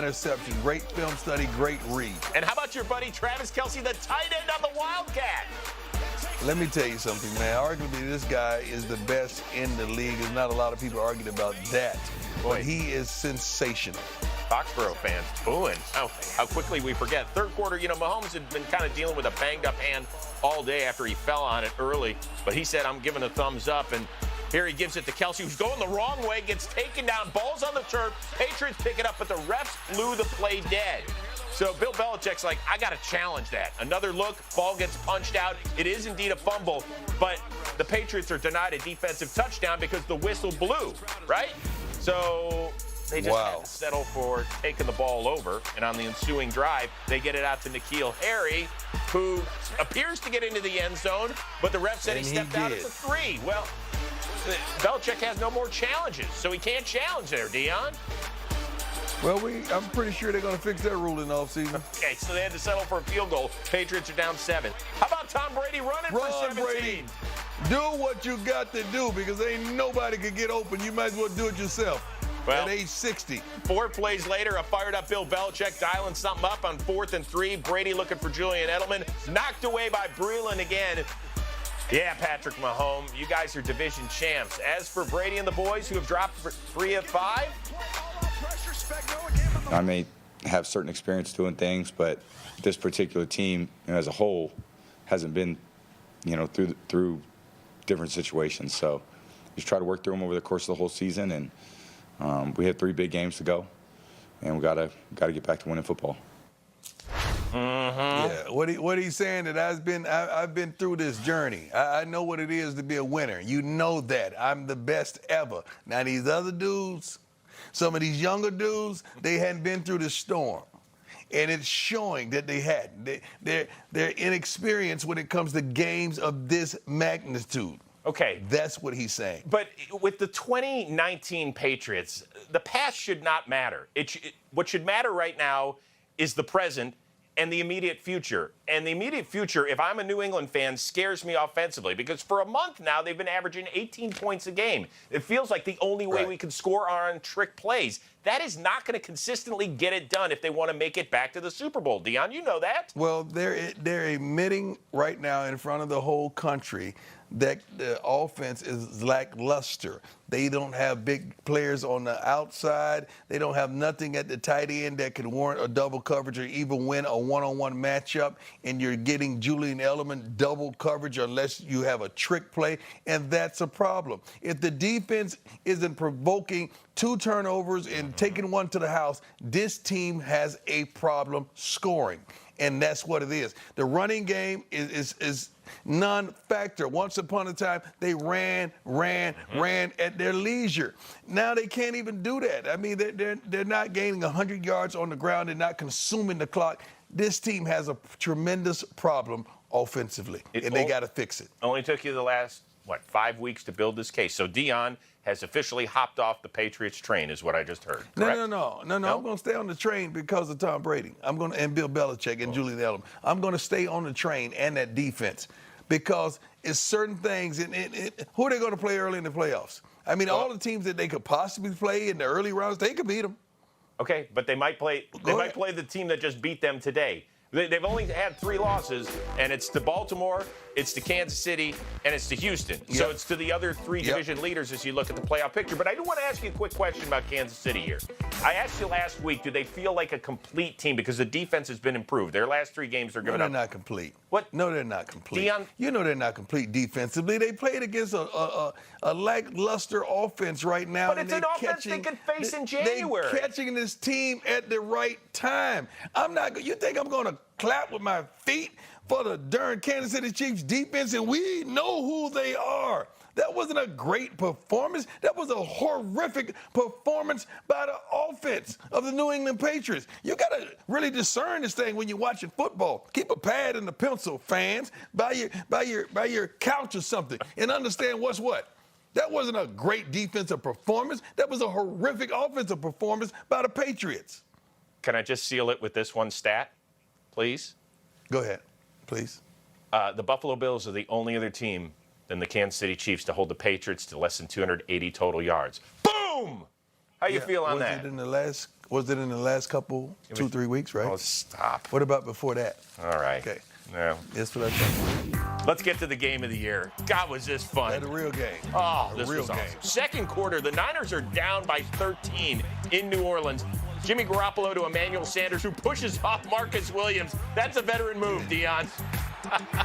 interception, great film study, great read. And how about your buddy Travis Kelce, the tight end on the Wildcat? Let me tell you something, man. Arguably, this guy is the best in the league. There's not a lot of people arguing about that. Boy. But he is sensational. Foxborough fans booing. How quickly we forget. Third quarter, Mahomes had been kind of dealing with a banged-up hand all day after he fell on it early. But he said, I'm giving a thumbs up. And here he gives it to Kelce, who's going the wrong way, gets taken down, balls on the turf. Patriots pick it up, but the refs blew the play dead. So Bill Belichick's like, I got to challenge that. Another look, ball gets punched out. It is indeed a fumble, but the Patriots are denied a defensive touchdown because the whistle blew, right? So they just had to settle for taking the ball over. And on the ensuing drive, they get it out to N'Keal Harry, who appears to get into the end zone, but the ref said he stepped out at the 3. Well, Belichick has no more challenges, so he can't challenge there, Deion. Well, I'm pretty sure they're going to fix that rule in the offseason. Okay, so they had to settle for a field goal. Patriots are down 7. How about Tom Brady running for 17? Brady, do what you got to do because ain't nobody could get open. You might as well do it yourself. Well, at age 60. 4 plays later, a fired-up Bill Belichick dialing something up on 4th and 3. Brady looking for Julian Edelman. Knocked away by Breeland again. Yeah, Patrick Mahomes, you guys are division champs. As for Brady and the boys who have dropped 3 of 5, I may have certain experience doing things, but this particular team, as a whole, hasn't been, through different situations. So just try to work through them over the course of the whole season, and we have 3 big games to go, and we gotta get back to winning football. Yeah, what he's saying that I've been through this journey. I know what it is to be a winner. You know that. I'm the best ever. Now these other dudes, some of these younger dudes, they hadn't been through the storm. And it's showing that they hadn't. They're inexperienced when it comes to games of this magnitude. Okay. That's what he's saying. But with the 2019 Patriots, the past should not matter. What should matter right now is the present and the immediate future. And the immediate future, if I'm a New England fan, scares me offensively because for a month now they've been averaging 18 points a game. It feels like the only way we can score are on trick plays. That is not going to consistently get it done if they want to make it back to the Super Bowl. Deion, you know that. Well, they're admitting right now in front of the whole country that the offense is lackluster. They don't have big players on the outside. They don't have nothing at the tight end that can warrant a double coverage or even win a one-on-one matchup. And you're getting Julian Edelman double coverage unless you have a trick play, and that's a problem. If the defense isn't provoking 2 turnovers and taking one to the house, this team has a problem scoring. And that's what it is. The running game is non-factor. Once upon a time, they ran at their leisure. Now they can't even do that. I mean, they're not gaining 100 yards on the ground. They're not consuming the clock. This team has a tremendous problem offensively, and they got to fix it. Only took you the last, 5 weeks to build this case. So Deion has officially hopped off the Patriots train, is what I just heard. Correct? No. I'm going to stay on the train because of Tom Brady. And Bill Belichick and Julian Edelman. I'm going to stay on the train and that defense because it's certain things. Who are they going to play early in the playoffs? I mean, all the teams that they could possibly play in the early rounds, they could beat them. Okay, but they might play. They might play the team that just beat them today. They've only had 3 losses, and it's to Baltimore, it's to Kansas City, and it's to Houston. Yep. So it's to the other 3 division leaders as you look at the playoff picture. But I do want to ask you a quick question about Kansas City here. I asked you last week, do they feel like a complete team? Because the defense has been improved. Their last 3 games are giving up. No, they're not complete. What? No, they're not complete. Deion? You know they're not complete defensively. They played against a lackluster offense right now. But it's an offense they could face in January. They're catching this team at the right time. You think I'm going to clap with my feet for the darn Kansas City Chiefs defense, and we know who they are. That wasn't a great performance. That was a horrific performance by the offense of the New England Patriots. You got to really discern this thing when you're watching football. Keep a pad and a pencil, fans, by your couch or something, and understand what's what. That wasn't a great defensive performance. That was a horrific offensive performance by the Patriots. Can I just seal it with this one stat, please? Go ahead, please. The Buffalo Bills are the only other team than the Kansas City Chiefs to hold the Patriots to less than 280 total yards. Boom! How you feel on that? Was it in the last Was it in the last couple, 2-3 weeks, right? Oh, stop. What about before that? All right. Okay. No. That's what I thought. Let's get to the game of the year. God, was this fun. That's a real game. Oh, A this real was awesome. game. Second quarter, the Niners are down by 13 in New Orleans. Jimmy Garoppolo to Emmanuel Sanders, who pushes off Marcus Williams. That's a veteran move, Deion.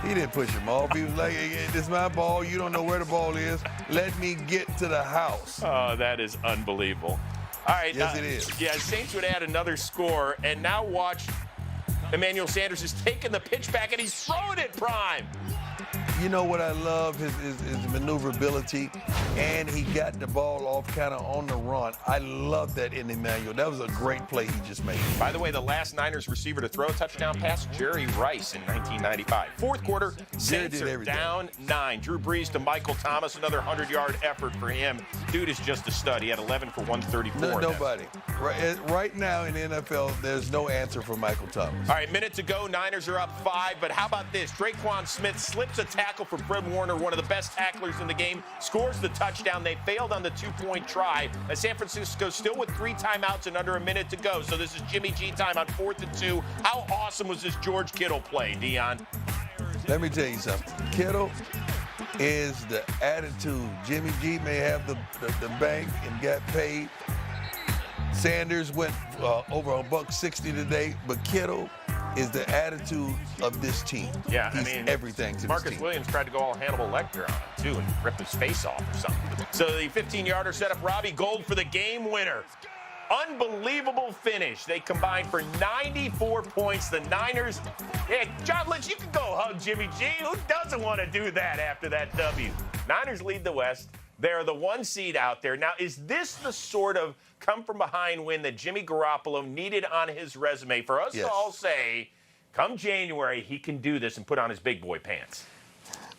He didn't push him off. He was like, hey, this is my ball. You don't know where the ball is. Let me get to the house. Oh, that is unbelievable. All right. Yes, it is. Yeah, Saints would add another score, and now watch Emmanuel Sanders is taking the pitch back, and he's throwing it prime. You know what I love? His maneuverability, and he got the ball off kind of on the run. I love that in Emmanuel. That was a great play he just made. By the way, the last Niners receiver to throw a touchdown pass, Jerry Rice in 1995. Fourth quarter, Saints are down 9. Drew Brees to Michael Thomas, another 100-yard effort for him. Dude is just a stud. He had 11 for 134. Nobody. Right now in the NFL, there's no answer for Michael Thomas. All right, minute to go. Niners are up 5, but how about this? Traquan Smith slips a tackle for Fred Warner, one of the best tacklers in the game, scores the touchdown. They failed on the 2-point try. And San Francisco still with 3 timeouts and under a minute to go. So this is Jimmy G time on 4th and 2. How awesome was this George Kittle play, Deion? Let me tell you something. Kittle is the attitude. Jimmy G may have the bank and got paid. Sanders went over $160 today, but Kittle is the attitude of this team. Yeah, He's everything to Marcus this team. Williams tried to go all Hannibal Lecter on him, too, and rip his face off or something. So the 15-yarder set up Robbie Gould for the game winner. Unbelievable finish. They combined for 94 points. The Niners, yeah, John Lynch, you can go hug Jimmy G. Who doesn't want to do that after that W? Niners lead the West. They're the 1 seed out there. Now, is this the sort of come-from-behind win that Jimmy Garoppolo needed on his resume for us to all say, come January, he can do this and put on his big boy pants?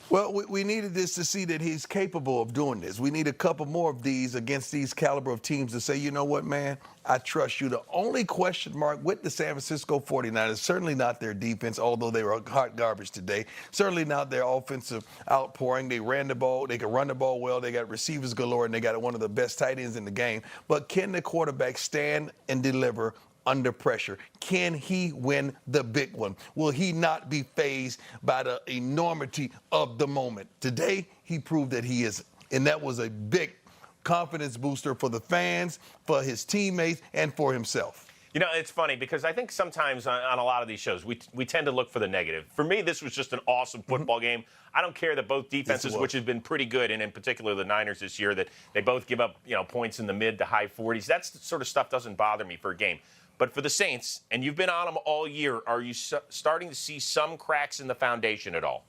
Well, we needed this to see that he's capable of doing this. We need a couple more of these against these caliber of teams to say, you know what, man, I trust you. The only question mark with the San Francisco 49ers, certainly not their defense, although they were hot garbage today. Certainly not their offensive outpouring. They ran the ball. They could run the ball well. They got receivers galore, and they got one of the best tight ends in the game. But can the quarterback stand and deliver under pressure? Can he win the big one? Will he not be fazed by the enormity of the moment? Today, he proved that he isn't. And that was a big confidence booster for the fans, for his teammates, and for himself. You know, it's funny because I think sometimes on a lot of these shows, we tend to look for the negative. For me, this was just an awesome football game. I don't care that both defenses, which have been pretty good, and in particular the Niners this year, that they both give up, points in the mid to high 40s. That sort of stuff doesn't bother me for a game. But for the Saints, and you've been on them all year, are you starting to see some cracks in the foundation at all?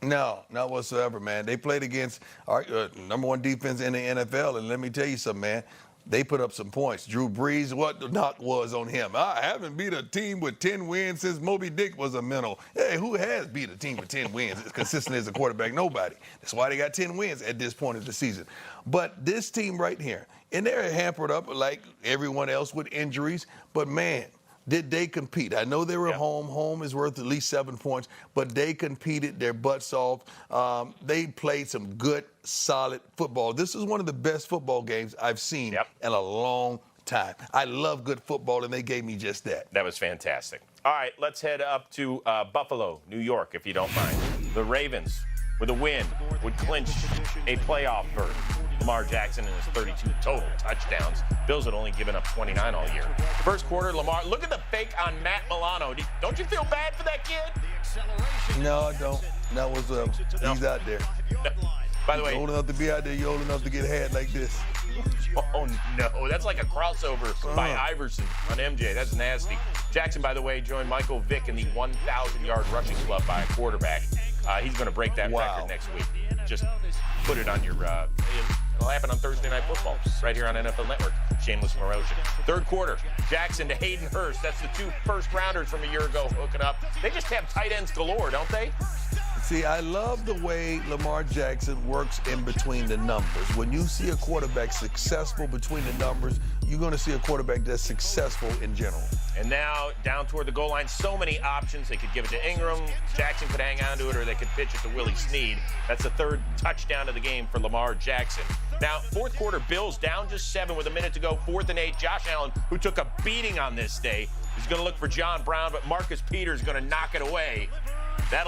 No, not whatsoever, man. They played against our number 1 defense in the NFL, and let me tell you something, man. They put up some points. Drew Brees, what the knock was on him. I haven't beat a team with 10 wins since Moby Dick was a mental. Hey, who has beat a team with 10 wins as consistent as a quarterback? Nobody. That's why they got 10 wins at this point of the season. But this team right here, and they're hampered up like everyone else with injuries, but man, did they compete? I know they were home. Home is worth at least 7 points, but they competed their butts off. They played some good, solid football. This is one of the best football games I've seen in a long time. I love good football, and they gave me just that. That was fantastic. All right, let's head up to Buffalo, New York, if you don't mind. The Ravens, with a win, would clinch a playoff berth. Lamar Jackson and his 32 total touchdowns. Bills had only given up 29 all year. First quarter, Lamar, look at the fake on Matt Milano. Don't you feel bad for that kid? No, I don't. That was he's out there. By the way, you're old enough to be out there. You're old enough to get had like this. Oh, no. That's like a crossover by Iverson on MJ. That's nasty. Jackson, by the way, joined Michael Vick in the 1,000-yard rushing club by a quarterback. He's going to break that record next week. Just put it on your it'll happen on Thursday Night Football right here on NFL Network. Shameless promotion. Third quarter, Jackson to Hayden Hurst. That's the 2 first-rounders from a year ago hooking up. They just have tight ends galore, don't they? See, I love the way Lamar Jackson works in between the numbers. When you see a quarterback successful between the numbers, you're going to see a quarterback that's successful in general. And now down toward the goal line, so many options. They could give it to Ingram, Jackson could hang on to it, or they could pitch it to Willie Snead. That's the third touchdown of the game for Lamar Jackson. Now, fourth quarter, Bills down just 7 with a minute to go, 4th and 8. Josh Allen, who took a beating on this day, is going to look for John Brown, but Marcus Peters is going to knock it away. That'll